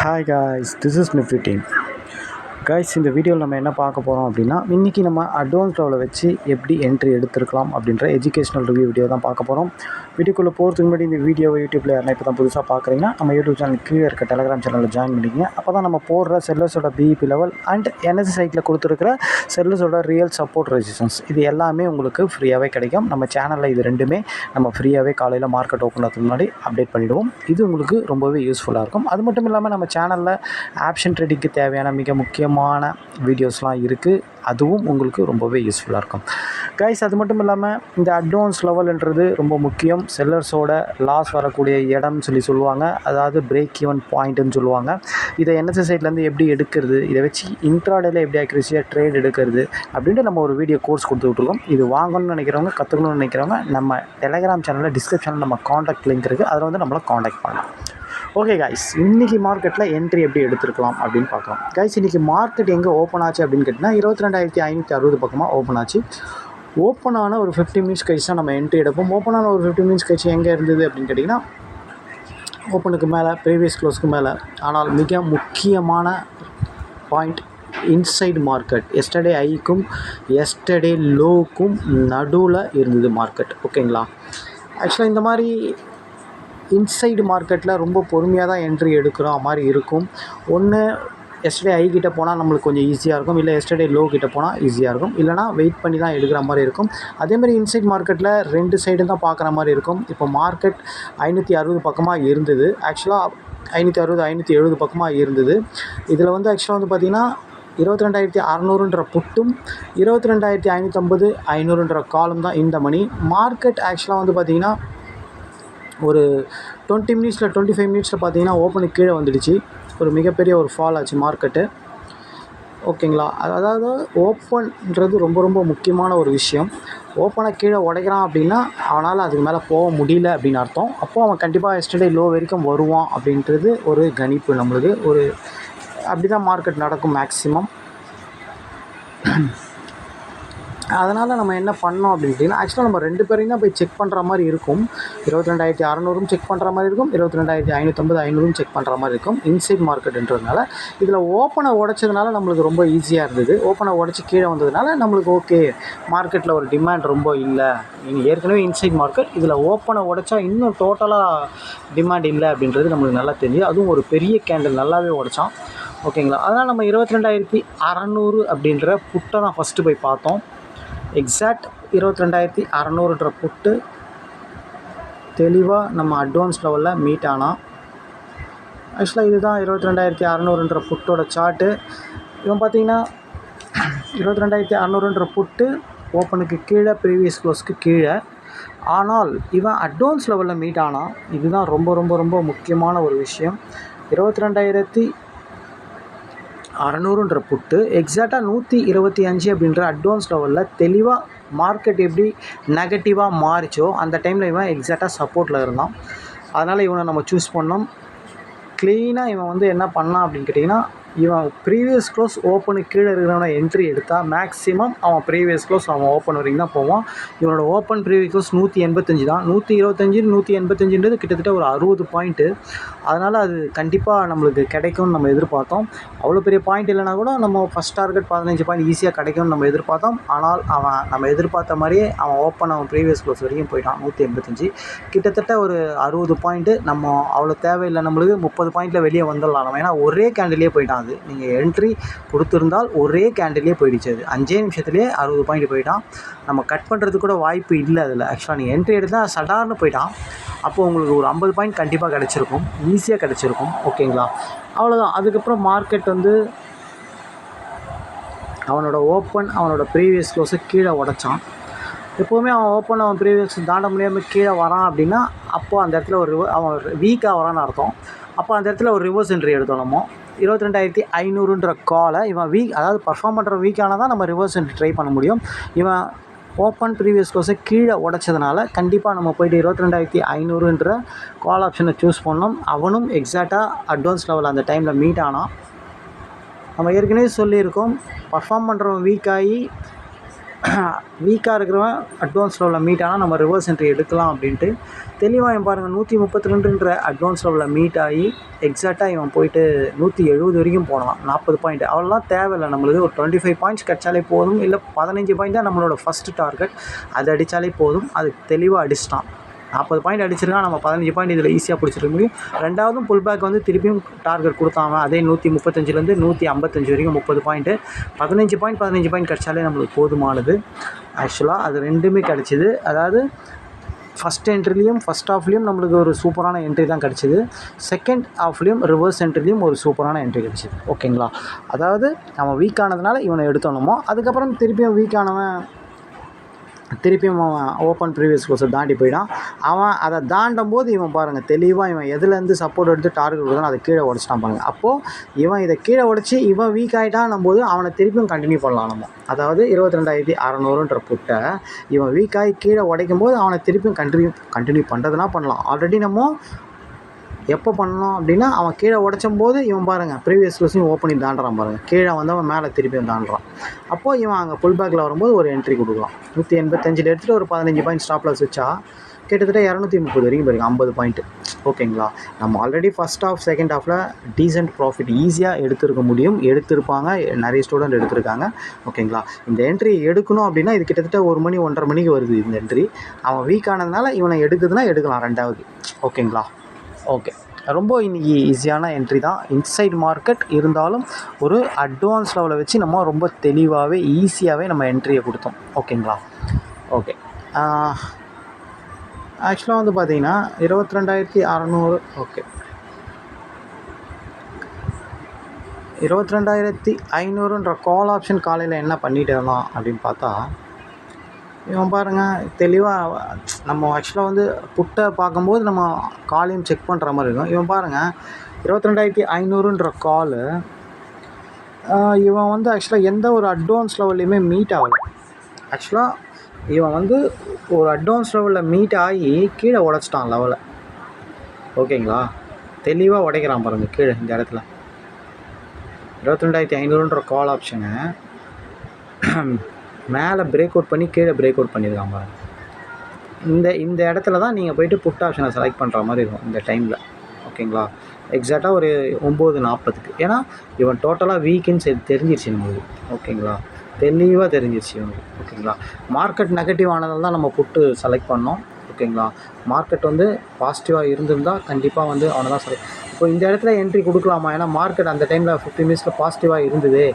Hi guys, this is Nifty team. Guys இந்த வீடியோவில் நம்ம என்ன பார்க்க போகிறோம் அப்படின்னா இன்றைக்கி நம்ம அட்வான்ஸ் லெவலில் வச்சு எப்படி என்ட்ரி எடுத்துருக்கலாம் அப்படின்ற எஜுகேஷனல் ரிவ்யூ வீடியோ தான் பார்க்க போகிறோம். வீடியோக்குள்ளே போகிறதுக்கு முன்னாடி இந்த வீடியோவை யூடியூப்பில் யாருன்னா இப்போ தான் புதுசாக பார்க்குறீங்கன்னா நம்ம யூடியூப் சேனல் கீழே இருக்க டெலிகிராம் சேனலில் ஜாயின் பண்ணிக்கிங்க. அப்போ தான் நம்ம போடுற செல்லர்ஸோட பிஇபி லெவல் அண்ட் என்எஸ்சி சைட்டில் கொடுத்துருக்கிற செல்லர்ஸோட ரியல் சப்போர்ட் ரெசிஸ்டன்ஸ் இது எல்லாமே உங்களுக்கு ஃப்ரீயாகவே கிடைக்கும். நம்ம சேனலில் இது ரெண்டுமே நம்ம ஃப்ரீயாகவே காலையில் மார்க்கெட் ஓப்பன் ஆகிறதுக்கு முன்னாடி அப்டேட் பண்ணிவிடுவோம். இது உங்களுக்கு ரொம்பவே யூஸ்ஃபுல்லாக இருக்கும். அது மட்டும் இல்லாமல் நம்ம சேனலில் ஆப்ஷன் ட்ரேடிங்க்கு தேவையான மிக முக்கியமான வீடியோஸ்லாம் இருக்குது. அதுவும் உங்களுக்கு ரொம்பவே யூஸ்ஃபுல்லாக இருக்கும் கைஸ். அது மட்டும் இல்லாமல் இந்த அட்வான்ஸ் லெவல்ன்றது ரொம்ப முக்கியம். செல்லர்ஸோட லாஸ் வரக்கூடிய இடம்னு சொல்லுவாங்க, அதாவது பிரேக் ஈவன் பாயிண்ட்டுன்னு சொல்லுவாங்க. இதை என்எஸ்சி சைட்லேருந்து எப்படி எடுக்கிறது, இதை வச்சு இன்ட்ராடேல எப்படி அக்யூரஸியாக ட்ரேட் எடுக்கிறது அப்படின்ட்டு நம்ம ஒரு வீடியோ கோர்ஸ் கொடுத்துட்ருக்கோம். இது வாங்கணும்னு நினைக்கிறவங்க, கற்றுக்கணும்னு நினைக்கிறவங்க நம்ம டெலிகிராம் சேனலில் டிஸ்கிரிப்ஷனில் நம்ம காண்டாக்ட் லிங்க் இருக்குது, அதில் வந்து நம்மளை காண்டாக்ட் பண்ணலாம். ஓகே கைஸ், இன்றைக்கி மார்க்கெட்டில் என்ட்ரி எப்படி எடுத்துருக்கலாம் அப்படின்னு பார்க்கலாம். கைஸ், இன்றைக்கி மார்க்கெட் எங்கே ஓப்பன் ஆச்சு அப்படின்னு கேட்டிங்கன்னா 22,560 பக்கமாக ஓப்பன் ஆச்சு. ஓப்பன் ஆன ஒரு 50 மினிட்ஸ் கழிச்சு தான் நம்ம என்ட்ரி எடுப்போம். ஓப்பன் ஆன ஒரு 50 மினிட்ஸ் கழிச்சு எங்கே இருந்தது அப்படின்னு கேட்டிங்கன்னா ஓப்பனுக்கு மேலே, ப்ரீவியஸ் க்ளோஸ்க்கு மேலே. ஆனால் மிக முக்கியமான பாயிண்ட், இன்சைடு மார்க்கெட் எஸ்டர்டே ஹைக்கும் எஸ்டர்டே லோவுக்கும் நடுவில் இருந்தது மார்க்கெட். ஓகேங்களா? ஆக்சுவலாக இந்த மாதிரி இன்சைடு மார்க்கெட்டில் ரொம்ப பொறுமையாக தான் என்ட்ரி எடுக்கிற மாதிரி இருக்கும். ஒன்று எஸ்டர்டே ஹை கிட்ட போனால் நம்மளுக்கு கொஞ்சம் ஈஸியாக இருக்கும், இல்லை எஸ்டர்டே லோ கிட்ட போனால் ஈஸியாக இருக்கும், இல்லைனா வெயிட் பண்ணி தான் எடுக்கிற மாதிரி இருக்கும். அதேமாதிரி இன்சைட் மார்க்கெட்டில் ரெண்டு சைடும் தான் பார்க்குற மாதிரி இருக்கும். இப்போ மார்க்கெட் 560 பக்கமாக இருந்தது. ஆக்சுவலாக 560 570 பக்கமாக இருந்தது. இதில் வந்து ஆக்சுவலாக வந்து பார்த்திங்கன்னா 22,600ன்ற புட்டும் 22,550 500ன்ற காலும் தான் இந்த மணி. மார்க்கெட் ஆக்சுவலாக வந்து பார்த்திங்கன்னா ஒரு 20 மினிட்ஸில் 25 மினிட்ஸில் பார்த்தீங்கன்னா ஓப்பனுக்கு கீழே வந்துடுச்சு. ஒரு மிகப்பெரிய ஒரு ஃபால் ஆச்சு மார்க்கெட்டு. ஓகேங்களா? அதாவது ஓப்பன்ன்றது ரொம்ப ரொம்ப முக்கியமான ஒரு விஷயம். ஓப்பனை கீழே உடைக்கிறான் அப்படின்னா அவனால் அதுக்கு மேலே போக முடியல அப்படின்னு அர்த்தம். அப்போது அவன் கண்டிப்பாக எஸ்டர்டே லோ வரைக்கும் வருவான் அப்படின்றது ஒரு கணிப்பு நம்மளுக்கு. ஒரு அப்படி தான் மார்க்கெட் நடக்கும் மேக்ஸிமம். அதனால் நம்ம என்ன பண்ணோம் அப்படின்ட்டிங்கன்னா ஆக்சுவலாக நம்ம ரெண்டு பேரையும் தான் போய் செக் பண்ணுற மாதிரி இருக்கும். 22,600 செக் பண்ணுற மாதிரி இருக்கும், 22,550 500 செக் பண்ணுற மாதிரி இருக்கும் இன்சைட் மார்க்கெட்டுன்றதுனால. இதில் ஓப்பனை உடைச்சதுனால நம்மளுக்கு ரொம்ப ஈஸியாக இருந்தது. ஓப்பனை உடச்சி கீழே வந்ததுனால நம்மளுக்கு ஓகே, மார்க்கெட்டில் ஒரு டிமாண்ட் ரொம்ப இல்லை. நீங்கள் ஏற்கனவே இன்சைட் மார்க்கெட், இதில் ஓப்பனை உடைச்சா இன்னும் டோட்டலாக டிமாண்ட் இல்லை அப்படின்றது நம்மளுக்கு நல்லா தெரியுது. அதுவும் ஒரு பெரிய கேண்டில் நல்லாவே உடைச்சான். ஓகேங்களா? அதனால் நம்ம 22,600 அப்படின்ற புட்டை தான் ஃபஸ்ட்டு போய் பார்த்தோம். எக்ஸாக்ட் 22,600ன்ற புட்டு தெளிவாக நம்ம அட்வான்ஸ் லெவலில் மீட் ஆனால். ஆக்சுவலாக இதுதான் 22,600ன்ற புட்டோட சார்ட்டு. இவன் பார்த்திங்கன்னா 22,600ன்ற புட்டு ஓப்பனுக்கு கீழே, ப்ரீவியஸ் க்ளோஸ்க்கு கீழே. ஆனால் இவன் அட்வான்ஸ் லெவலில் மீட் ஆனால். இதுதான் ரொம்ப ரொம்ப ரொம்ப முக்கியமான ஒரு விஷயம். 22,600ன்ற புட்டு எக்ஸாக்டாக 125 அப்படின்ற அட்வான்ஸ் லெவலில் தெளிவாக மார்க்கெட் எப்படி நெகட்டிவாக மாறிச்சோ அந்த டைமில் இவன் எக்ஸாக்டாக சப்போர்ட்டில் இருந்தான். அதனால் இவனை நம்ம சூஸ் பண்ணோம். க்ளீனாக இவன் வந்து என்ன பண்ணான் அப்படின்னு கேட்டிங்கன்னா, இவன் ப்ரீவியஸ் க்ளோஸ் ஓப்பனுக்கு கீழே இருக்கிறவனை என்ட்ரி எடுத்தால் மேக்ஸிமம் அவன் ப்ரீவியஸ் க்ளோஸ் அவன் ஓப்பன் வரைக்கும் தான் போவான். இவனோட ஓப்பன் ப்ரீவியஸ் க்ளோஸ் 185 தான். 125 185ன்றது கிட்டத்தட்ட ஒரு 60 பாயிண்ட்டு. அதனால் அது கண்டிப்பாக நம்மளுக்கு கிடைக்கும்னு நம்ம எதிர்பார்த்தோம். அவ்வளோ பெரிய பாயிண்ட் இல்லைனா கூட நம்ம ஃபஸ்ட் டார்கெட் 15 பாயிண்ட் ஈஸியாக கிடைக்கும்னு நம்ம எதிர்பார்த்தோம். ஆனால் அவன் நம்ம எதிர்பார்த்த மாதிரியே அவன் ப்ரீவியஸ் க்ளோஸ் வரைக்கும் போயிட்டான். 185 கிட்டத்தட்ட ஒரு 60 பாயிண்ட்டு. நம்ம அவ்வளோ தேவையில்லை, நம்மளுக்கு 30 பாயிண்ட்டில் வெளியே வந்துடலாம் நம்ம. ஏன்னா ஒரே கேண்டிலே போயிட்டான். அது நீங்கள் என்ட்ரி கொடுத்துருந்தால் ஒரே கேண்டிலே போயிடுச்சு. அது 5 நிமிஷத்துலேயே 60 பாயிண்ட் போயிட்டான். நம்ம கட் பண்ணுறதுக்கு கூட வாய்ப்பு இல்லை அதில். ஆக்சுவலாக நீங்கள் என்ட்ரி எடுத்தால் சடார்னு போயிட்டான். அப்போது உங்களுக்கு ஒரு 50 பாயிண்ட் கண்டிப்பாக கிடச்சிருக்கும், ஈஸியாக கிடச்சிருக்கும். ஓகேங்களா? அவ்வளோதான். அதுக்கப்புறம் மார்க்கெட் வந்து அவனோட ஓப்பன் அவனோட ப்ரீவியஸ் க்ளோஸை கீழே உடைச்சான். எப்போவுமே அவன் ஓப்பன் அவன் ப்ரீவியஸ் தாண்ட முடியாமல் கீழே வரான் அப்படின்னா அப்போது அந்த இடத்துல அவன் வீக்காக வரான்னு அர்த்தம். அப்போ அந்த இடத்துல ஒரு ரிவர்ஸ் என்ட்ரி எடுத்தோம் நம்ம. 22,500ன்ற காலை இவன் அதாவது பர்ஃபார்ம் பண்ணுற வீக்கானால் தான் நம்ம ரிவர்ஸ் என்ட்ரி ட்ரை பண்ண முடியும். இவன் ஓப்பன் ப்ரீவியஸ் க்ளோஸை கீழே உடைச்சதுனால கண்டிப்பாக நம்ம போய்ட்டு 22,500ன்ற கால் ஆப்ஷனை சூஸ் பண்ணோம். அவனும் எக்ஸாக்டாக அட்வான்ஸ் லெவல் அந்த டைமில் மீட் ஆனால். நம்ம ஏற்கனவே சொல்லியிருக்கோம், பர்ஃபார்ம் பண்ணுறவன் வீக்காகி வீக்காக இருக்கிறவன் அட்வான்ஸ் லெவலில் மீட் ஆனால் நம்ம ரிவர்ஸ் என்ட்ரி எடுக்கலாம் அப்படின்ட்டு தெளிவாக இவன் பாருங்கள் 132ன்ற அட்வான்ஸ் லெவலில் மீட் ஆகி எக்ஸாக்டாக இவன் போயிட்டு 170 வரைக்கும் போனான். 40 பாயிண்ட் அவ்வளோலாம் தேவையில்லை நம்மளுக்கு. ஒரு 25 பாயிண்ட்ஸ் கிடச்சாலே போதும், இல்லை 15 பாயிண்ட் தான் நம்மளோட ஃபஸ்ட்டு டார்கெட். அது அடித்தாலே போதும். அது தெளிவாக அடிச்சிட்டான். 40 பாயிண்ட் அடிச்சிருக்கா, நம்ம 15 பாயிண்ட் இதில் ஈஸியாக பிடிச்சிருக்க முடியும். ரெண்டாவதும் புல் பேக் வந்து திருப்பியும் டார்கெட் கொடுத்தாங்க. அதே 135லேருந்து 155 வரைக்கும் 30 பாயிண்ட்டு. 15 பாயிண்ட் கிடச்சாலே நம்மளுக்கு போதுமானது. ஆக்சுவலாக அது ரெண்டுமே கிடச்சிது. அதாவது ஃபஸ்ட் என்ட்ரிலையும் ஃபஸ்ட் ஹாஃப்லேயும் நம்மளுக்கு ஒரு சூப்பரான என்ட்ரி தான் கிடச்சிது. செகண்ட் ஹாஃப்லேயும் ரிவர்ஸ் என்ட்ரிலையும் ஒரு சூப்பரான என்ட்ரி கிடச்சிது. ஓகேங்களா? அதாவது நம்ம வீக் ஆனதுனால இவனை எடுத்தோணுமோ, அதுக்கப்புறம் திருப்பியும் வீக் ஆனவன் திருப்பியும் அவன் ஓப்பன் ப்ரீவியஸ் க்ளோஸை தாண்டி போயிடான். அவன் அதை தாண்டும் போது இவன் பாருங்கள் தெளிவாக இவன் எதுலேருந்து சப்போர்ட் எடுத்து டார்கெட் கொடுத்தானோ அதை கீழே உடச்சிட்டான் பாருங்கள். அப்போது இவன் இதை கீழே உடச்சி இவன் வீக் ஆகிட்டான் போது அவனை திருப்பியும் கண்டினியூ பண்ணலாம் நம்ம. அதாவது 22,600ன்ற புட்டை இவன் வீக் ஆகி கீழே உடைக்கும் போது அவனை திருப்பியும் கண்டினியூ பண்ணுறதுனா பண்ணலாம். ஆல்ரெடி நம்ம எப்போ பண்ணணும் அப்படின்னா அவன் கீழே உடைச்சும் போது இவன் பாருங்கள் ப்ரீவியஸ் க்ளோஸையும் ஓப்பனிங் தாண்டுறான் பாருங்கள். கீழே வந்தவன் மேலே திருப்பியும் தாண்டுறான். அப்போது இவன் அங்கே புல் பேக்கில் வரும்போது ஒரு என்ட்ரி கொடுக்கலாம். 185 எடுத்துகிட்டு ஒரு 15 பாயிண்ட் ஸ்டாப் லாஸ் வச்சா கிட்டத்தட்ட 230 வரைக்கும் போயிருக்கும். 50 பாயிண்ட்டு. ஓகேங்களா? நம்ம ஆல்ரெடி ஃபஸ்ட் ஹாஃப் செகண்ட் ஹாஃபில் டீசென்ட் ப்ராஃபிட் ஈஸியாக எடுத்துருக்க முடியும். எடுத்திருப்பாங்க, நிறைய ஸ்டூடெண்ட் எடுத்திருக்காங்க. ஓகேங்களா? இந்த என்ட்ரி எடுக்கணும் அப்படின்னா இது கிட்டத்தட்ட 1 மணி 1:30 மணிக்கு வருது இந்த என்ட்ரி. அவன் வீக் ஆனதுனால இவனை எடுக்குதுன்னா எடுக்கலாம் ரெண்டாவது. ஓகேங்களா? ஓகே, ரொம்ப இன்றைக்கி ஈஸியான என்ட்ரி தான். இன்சைட் மார்க்கெட் இருந்தாலும் ஒரு அட்வான்ஸ் லெவலில் வச்சு நம்ம ரொம்ப தெளிவாகவே ஈஸியாகவே நம்ம என்ட்ரியை கொடுத்தோம். ஓகேங்களா? ஓகே, ஆக்சுவலாக வந்து பார்த்திங்கன்னா 22,600. ஓகே, 22,500ன்ற கால் ஆப்ஷன் காலையில் என்ன பண்ணிட்டு இருந்தான் அப்படின்னு பார்த்தா இவன் பாருங்கள் தெளிவாக நம்ம ஆக்சுவலாக வந்து புட்டை பார்க்கும்போது நம்ம காலையும் செக் பண்ணுற மாதிரி இருக்கும். இவன் பாருங்கள் 22,500ன்ற காலு இவன் வந்து ஆக்சுவலாக எந்த ஒரு அட்வான்ஸ் லெவல்லையுமே மீட் ஆகலை. ஆக்சுவலாக இவன் வந்து ஒரு அட்வான்ஸ் லெவலில் மீட் ஆகி கீழே உடச்சிட்டான் லெவலை. ஓகேங்களா? தெளிவாக உடைக்கிறான் பாருங்கள் கீழே இந்த இடத்துல. 22,500ன்ற கால் ஆப்ஷனை மேலே பிரேக் அவுட் பண்ணி கீழே பிரேக் அவுட் பண்ணியிருக்கான் பாருங்க. இந்த இடத்துல தான் நீங்கள் போய்ட்டு புட் ஆப்ஷனை செலக்ட் பண்ணுற மாதிரி இருக்கும் இந்த டைமில். ஓகேங்களா? எக்ஸாக்டாக ஒரு 9:40க்கு. ஏன்னா இவன் டோட்டலாக வீக்குன்னு தெரிஞ்சிருச்சு நம்மளுக்கு. ஓகேங்களா? தெளிவாக தெரிஞ்சிருச்சு இவனுக்கு. ஓகேங்களா? மார்க்கெட் நெகட்டிவ் ஆனதால் தான் நம்ம புட்டு செலக்ட் பண்ணோம். ஓகேங்களா? மார்க்கெட் வந்து பாசிட்டிவாக இருந்திருந்தால் கண்டிப்பாக வந்து அவனை தான் செலக்ட். இப்போ இந்த இடத்துல என்ட்ரி கொடுக்கலாமா? ஏன்னா மார்க்கெட் அந்த டைமில் 15 மினிட்ஸில் பாசிட்டிவாக இருந்தது.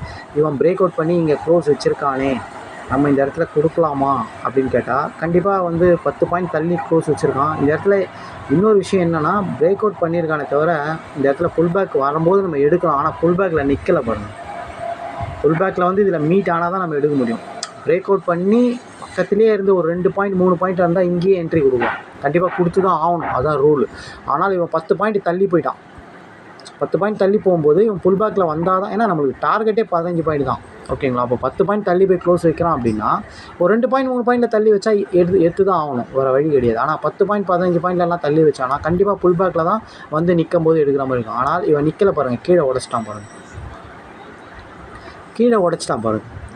இவன் பிரேக் அவுட் பண்ணி இங்கே க்ளோஸ் வச்சுருக்கானே, நம்ம இந்த இடத்துல கொடுக்கலாமா அப்படின்னு கேட்டால் கண்டிப்பாக வந்து 10 பாயிண்ட் தள்ளி க்ளோஸ் வச்சுருக்கான். இந்த இடத்துல இன்னொரு விஷயம் என்னென்னா பிரேக் அவுட் பண்ணியிருக்கானே தவிர இந்த இடத்துல புல் பேக் வரும்போது நம்ம எடுக்கலாம். ஆனால் புல் பேக்கில் நிற்கலை பாருங்கள். புல் பேக்கில் வந்து இதில் மீட் ஆனால் தான் நம்ம எடுக்க முடியும். பிரேக் அவுட் பண்ணி பக்கத்துலேயே இருந்து ஒரு 2 பாயிண்ட் 3 பாயிண்ட் இருந்தால் இங்கேயே என்ட்ரி கொடுக்கலாம். கண்டிப்பாக கொடுத்து தான் ஆகணும், அதுதான் ரூல். ஆனால் இவன் 10 பாயிண்ட் தள்ளி போயிட்டான். 10 பாயிண்ட் தள்ளி போகும்போது இவன் புல் பேக்கில் வந்தால் தான், ஏன்னா நம்மளுக்கு டார்கெட்டே 15 பாயிண்ட் தான். ஓகேங்களா? அப்போ 10 பாயிண்ட் தள்ளி போய் க்ளோஸ் வைக்கிறான் அப்படின்னா ஒரு 2 பாயிண்ட் 3 பாயிண்டில் தள்ளி வச்சா எடுத்து தான் ஆகணும், வேறு வழி கிடையாது. ஆனால் 10 பாயிண்ட் 15 பாயிண்ட்லாம் தள்ளி வச்சானா கண்டிப்பாக புல் பேக்கில் தான் வந்து நிற்கும் போது எடுக்கிற மாதிரி இருக்கும். ஆனால் இவன் நிற்கலை பாருங்கள், கீழே உடச்சிட்டான் பாருங்கள்.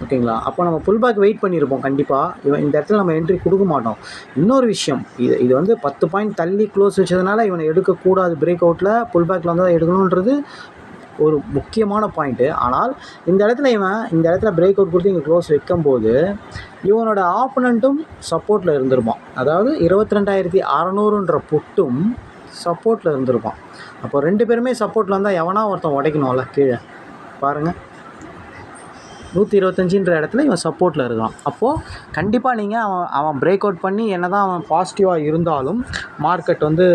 ஓகேங்களா? அப்போ நம்ம புல் பேக் வெயிட் பண்ணியிருப்போம் கண்டிப்பாக. இவன் இந்த இடத்துல நம்ம என்ட்ரி கொடுக்க மாட்டோம். இன்னொரு விஷயம், இது வந்து 10 பாயிண்ட் தள்ளி க்ளோஸ் வச்சதுனால இவனை எடுக்கக்கூடாது. பிரேக் அவுட்டில் புல் பேக்கில் வந்து எடுக்கணுன்றது ஒரு முக்கியமான பாயிண்ட்டு. ஆனால் இந்த இடத்துல பிரேக் அவுட் கொடுத்து இங்கே க்ளோஸ் வைக்கும்போது இவனோட ஆப்போனண்ட்டும் சப்போர்ட்டில் இருந்திருப்பான். அதாவது 22,600ன்ற புட்டும் சப்போர்ட்டில் இருந்திருப்பான். அப்போ 2 பேருமே சப்போர்ட்டில் இருந்தால் எவனா ஒருத்தன் உடைக்கணும்ல கீழே பாருங்கள். 125ன்ற இடத்துல இவன் சப்போர்ட்டில் இருக்கான். அப்போது கண்டிப்பாக நீங்கள் அவன் பிரேக் அவுட் பண்ணி என்ன தான் அவன் பாசிட்டிவாக இருந்தாலும் மார்க்கெட் வந்து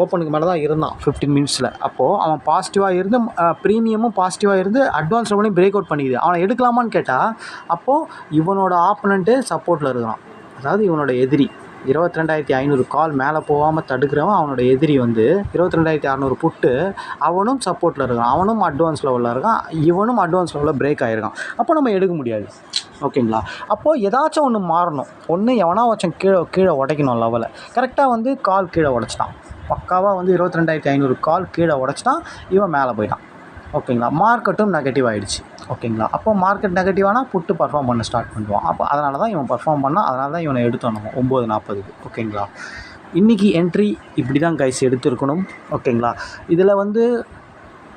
ஓப்பனுக்கு மேலே தான் இருந்தான் 15 மினிட்ஸில். அப்போது அவன் பாசிட்டிவாக இருந்து ப்ரீமியமும் பாசிட்டிவாக இருந்து அட்வான்ஸ் லெவலையும் பிரேக் அவுட் பண்ணிக்குது. அவனை எடுக்கலாமான்னு கேட்டால் அப்போது இவனோட ஆப்போனண்ட்டு சப்போர்ட்டில் இருக்கிறான். அதாவது இவனோட எதிரி 22,500 கால் மேலே போகாமல் தடுக்கிறவன் அவனோட எதிரி வந்து 22,600 புட்டு, அவனும் சப்போர்ட்டில் இருக்கான், அவனும் அட்வான்ஸ் லெவலில் இருக்கான், இவனும் அட்வான்ஸ் லெவலில் பிரேக் ஆகிருக்கான். அப்போ நம்ம எடுக்க முடியாது. ஓகேங்களா? அப்போது ஏதாச்சும் ஒன்று மாறணும். ஒன்று எவனா வச்சன் கீழே உடைக்கணும் லெவலை. கரெக்டாக வந்து கால் கீழே உடச்சிட்டான். பக்காவாக வந்து 22,500 கால் கீழே உடச்சிட்டான். இவன் மேலே போயிட்டான். ஓகேங்களா. மார்க்கெட்டும் நெகட்டிவ் ஆகிடுச்சு. ஓகேங்களா. அப்போ மார்க்கெட் நெகட்டிவானால் புட்டு பர்ஃபார்ம் பண்ண ஸ்டார்ட் பண்ணுவான். அப்போ அதனால தான் இவன் பர்ஃபார்ம் பண்ணால், அதனால தான் இவனை எடுத்தோம் நம்ம 9:40க்கு. ஓகேங்களா. இன்றைக்கி என்ட்ரி இப்படி தான் கைஸ் எடுத்துருக்கணும். ஓகேங்களா. இதில்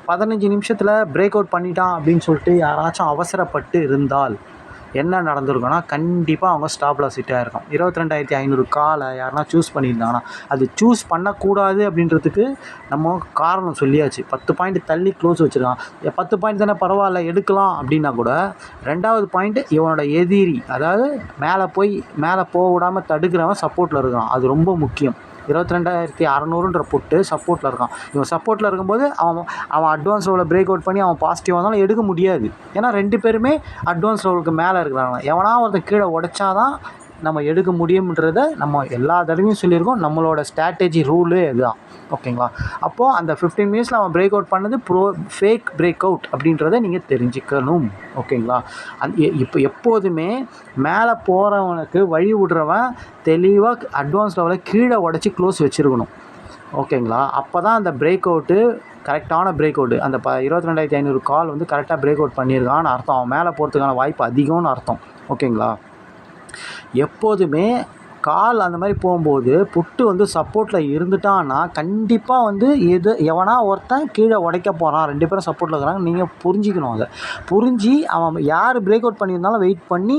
15 நிமிஷத்தில் பிரேக் அவுட் பண்ணிட்டான் அப்படின்னு சொல்லிட்டு யாராச்சும் அவசரப்பட்டு இருந்தால் என்ன நடந்திருக்குன்னா, கண்டிப்பாக அவங்க ஸ்டாப் லாஸ் ஹிட் ஆகிருக்கும். 22,500 காலை யாருன்னா சூஸ் பண்ணியிருந்தாங்கன்னா, அது சூஸ் பண்ணக்கூடாது அப்படின்றதுக்கு நம்ம காரணம் சொல்லியாச்சு. 10 பாயிண்ட் தள்ளி க்ளோஸ் வச்சுருக்கான். 10 பாயிண்ட் தானே பரவாயில்ல எடுக்கலாம் அப்படின்னா கூட, 2வது பாயிண்ட் இவனோட எதிரி, அதாவது மேலே போக விடாமல் தடுக்கிறவன் சப்போர்ட்டில் இருக்கான். அது ரொம்ப முக்கியம். 22,600ன்ற புட்டு சப்போர்ட்டில் இருக்கான். இவன் சப்போர்ட்டில் இருக்கும்போது அவன் அட்வான்ஸ் லெவலில் பிரேக் அவுட் பண்ணி அவன் பாசிட்டிவாக இருந்தாலும் எடுக்க முடியாது. ஏன்னா 2 பேருமே அட்வான்ஸ் லெவலுக்கு மேலே இருக்கிறாங்க. எவனா ஒருத்தன் கீழே உடைச்சாதான் நம்ம எடுக்க முடியும்ன்றத நம்ம எல்லா தடவையும் சொல்லியிருக்கோம். நம்மளோட ஸ்ட்ராட்டஜி ரூலு இதுதான். ஓகேங்களா. அப்போது அந்த 15 மினிட்ஸில் அவன் பிரேக் அவுட் பண்ணது ஃபேக் பிரேக் அவுட் அப்படின்றத நீங்கள் தெரிஞ்சுக்கணும். ஓகேங்களா. இப்போ எப்போதுமே மேலே போகிறவனுக்கு வழி விடுறவன் தெளிவாக அட்வான்ஸ் லெவலில் கீழே உடச்சி க்ளோஸ் வச்சுருக்கணும். ஓகேங்களா. அப்போ தான் அந்த பிரேக் அவுட்டு கரெக்டான பிரேக் அவுட்டு, அந்த 22,500 கால் கரெக்டாக பிரேக் அவுட் பண்ணியிருக்கான்னு அர்த்தம். அவன் மேலே போகிறதுக்கான வாய்ப்பு அதிகம்னு அர்த்தம். ஓகேங்களா. எப்போதுமே கால் அந்த மாதிரி போகும்போது புட்டு சப்போர்ட்டில் இருந்துட்டான்னா கண்டிப்பாக எவனா ஒருத்தன் கீழே உடைக்க போகிறான். 2 பேரும் சப்போர்ட்டில் இருக்கிறாங்க. நீங்கள் புரிஞ்சிக்கணும். அதை புரிஞ்சு அவன் யார் பிரேக் அவுட் பண்ணியிருந்தாலும் வெயிட் பண்ணி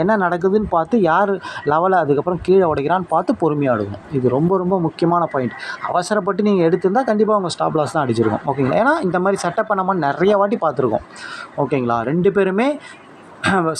என்ன நடக்குதுன்னு பார்த்து யார் லெவலை அதுக்கப்புறம் கீழே உடைக்கிறான்னு பார்த்து பொறுமையாக எடுக்கணும். இது ரொம்ப ரொம்ப முக்கியமான பாயிண்ட். அவசரப்பட்டு நீங்கள் எடுத்திருந்தால் கண்டிப்பாக அவங்க ஸ்டாப் லாஸ் தான் அடிச்சிருக்கோம். ஓகேங்களா. ஏன்னா இந்த மாதிரி செட்டப் பண்ணாமல் நிறைய வாட்டி பார்த்துருக்கோம். ஓகேங்களா. 2 பேருமே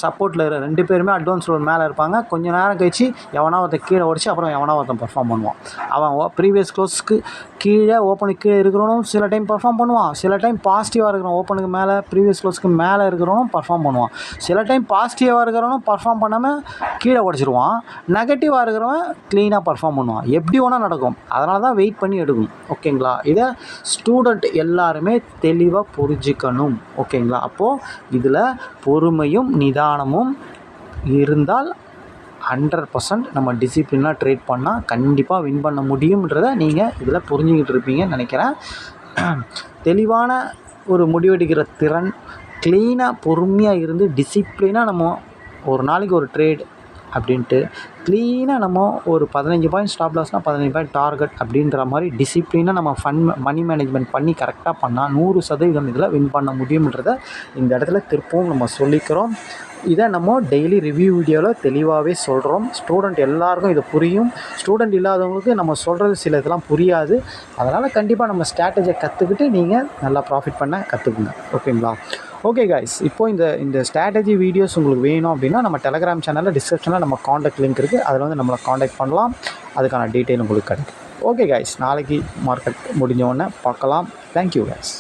சப்போர்ட்டில் 2 பேருமே அட்வான்ஸ் லெவல் மேலே இருப்பாங்க. கொஞ்சம் நேரம் கழிச்சு எவனா ஒருத்தன் கீழே உடச்சி அப்புறம் எவனா ஒருத்தன் பர்ஃபார்ம் பண்ணுவான். அவன் ப்ரீவியஸ் க்ளோஸ்க்கு கீழே ஓப்பனுக்கு கீழே இருக்கிறவனும் சில டைம் பர்ஃபார்ம் பண்ணுவான். சில டைம் பாசிட்டிவாக இருக்கிறவன் ஓப்பனுக்கு மேலே ப்ரீவியஸ் க்ளோஸ்க்கு மேலே இருக்கிறவனும் பர்ஃபார்ம் பண்ணுவான். சில டைம் பாசிட்டிவாக இருக்கிறவனும் பர்ஃபார்ம் பண்ணாமல் கீழே உடச்சிருவான். நெகட்டிவாக இருக்கிறவன் க்ளீனாக பர்ஃபார்ம் பண்ணுவான். எப்படி வேணால் நடக்கும். அதனால தான் வெயிட் பண்ணி எடுக்கணும். ஓகேங்களா. இதை ஸ்டூடெண்ட் எல்லாருமே தெளிவாக புரிஞ்சுக்கணும். ஓகேங்களா. அப்போது இதில் பொறுமையும் நிதானமும் இருந்தால் 100% நம்ம டிசிப்ளினாக ட்ரேட் பண்ணால் கண்டிப்பாக வின் பண்ண முடியும்ன்றதை நீங்கள் இதில் புரிஞ்சுக்கிட்டு இருப்பீங்கன்னு நினைக்கிறேன். தெளிவான ஒரு முடிவெடுக்கிற திறன், க்ளீனாக பொறுமையாக இருந்து டிசிப்ளினாக நம்ம ஒரு நாளைக்கு ஒரு ட்ரேட் அப்படின்ட்டு க்ளீனாக நம்ம ஒரு 15 பாயிண்ட் ஸ்டாப் லாஸ்னால் 15 பாயிண்ட் டார்கெட் அப்படின்ற மாதிரி டிசிப்ளினாக நம்ம மணி மேனேஜ்மெண்ட் பண்ணி கரெக்டாக பண்ணால் 100% இதில் வின் பண்ண முடியும்ன்றதை இந்த இடத்துல திருப்பவும் நம்ம சொல்லிக்கிறோம். இதை நம்ம டெய்லி ரிவ்யூ வீடியோவில் தெளிவாகவே சொல்கிறோம். ஸ்டூடெண்ட் எல்லாருக்கும் இது புரியும். ஸ்டூடெண்ட் இல்லாதவங்களுக்கு நம்ம சொல்கிறது சில இதெல்லாம் புரியாது. அதனால் கண்டிப்பாக நம்ம ஸ்ட்ராட்டஜியை கற்றுக்கிட்டு நீங்கள் நல்லா ப்ராஃபிட் பண்ண கற்றுக்குங்க. ஓகேங்களா. ஓகே கைஸ், இப்போது இந்த ஸ்ட்ராட்டஜி வீடியோஸ் உங்களுக்கு வேணும் அப்படின்னா நம்ம டெலகிராம் சேனலில் டிஸ்கிரிப்ஷனில் நம்ம காண்டாக்ட் லிங்க் இருக்குது. அதில் நம்மளை காண்டாக்ட் பண்ணலாம். அதுக்கான டீட்டெயில் உங்களுக்கு கிடைக்கும். ஓகே கைஸ், நாளைக்கு மார்க்கெட் முடிஞ்ச உடனே பார்க்கலாம். Thank you guys.